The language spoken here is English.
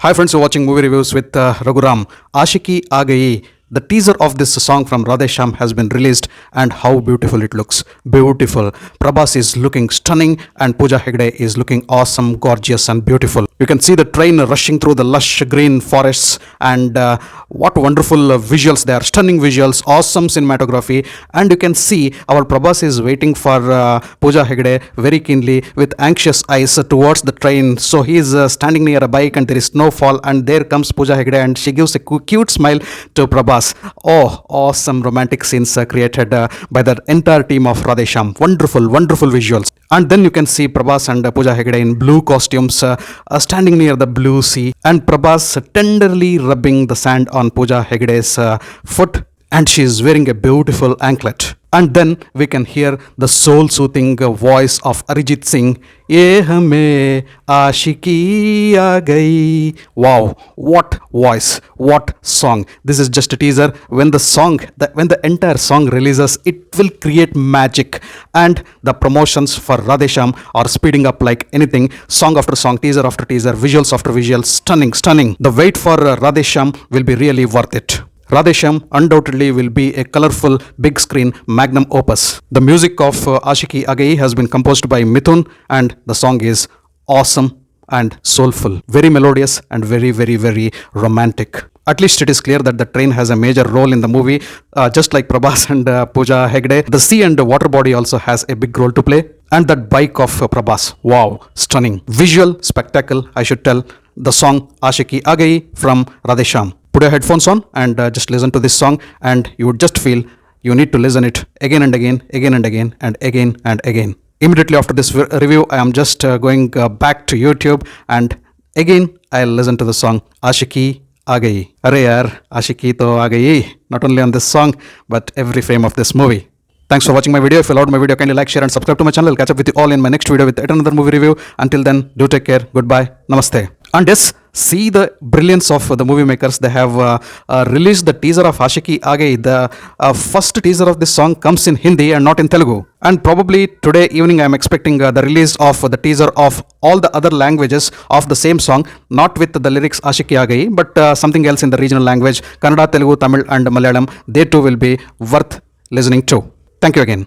Hi friends, you're watching movie reviews with Raghuram. Ashiki Aa Gayi. The teaser of this song from Radhesham has been released and how beautiful it looks. Beautiful. Prabhas is looking stunning and Pooja Hegde is looking awesome, gorgeous and beautiful. You can see the train rushing through the lush green forests and what wonderful visuals they are. Stunning visuals, awesome cinematography, and you can see our Prabhas is waiting for Pooja Hegde very keenly with anxious eyes towards the train. So he is standing near a bike and there is snowfall and there comes Pooja Hegde and she gives a cute smile to Prabhas. Oh, awesome romantic scenes created by the entire team of Radhesham. Wonderful, wonderful visuals. And then you can see Prabhas and Pooja Hegde in blue costumes standing near the blue sea, and Prabhas tenderly rubbing the sand on Pooja Hegde's foot, and she is wearing a beautiful anklet. And then we can hear the soul-soothing voice of Arijit Singh. Ye hame aashiki aa gayi. Wow, what voice, what song. This is just a teaser. When the entire song releases, it will create magic. And the promotions for Radhesham are speeding up like anything. Song after song, teaser after teaser, visuals after visuals. Stunning, stunning. The wait for Radhesham will be really worth it. Radhesham undoubtedly will be a colorful big screen magnum opus. The music of Ashiki Aa Gayi has been composed by Mithun and the song is awesome and soulful. Very melodious and very, very, very romantic. At least it is clear that the train has a major role in the movie. Just like Prabhas and Pooja Hegde, the sea and the water body also has a big role to play. And that bike of Prabhas, wow, stunning. Visual spectacle, I should tell. The song Ashiki Aa Gayi from Radhesham. Put your headphones on and just listen to this song and you would just feel you need to listen it again and again, again and again and again and again. Immediately after this review, I am just going back to YouTube and again I'll listen to the song Ashiki Aa Gayi. Arey yaar, Ashiki to aa gayi. Not only on this song, but every frame of this movie. Thanks for watching my video. If you loved my video, kindly like, share and subscribe to my channel. I'll catch up with you all in my next video with yet another movie review. Until then, do take care. Goodbye. Namaste. And yes, see the brilliance of the movie makers. They have released the teaser of Ashiki Aa Gayi. The first teaser of this song comes in Hindi and not in Telugu. And probably today evening I am expecting the release of the teaser of all the other languages of the same song. Not with the lyrics Ashiki Aa Gayi, but something else in the regional language. Kannada, Telugu, Tamil and Malayalam. They too will be worth listening to. Thank you again.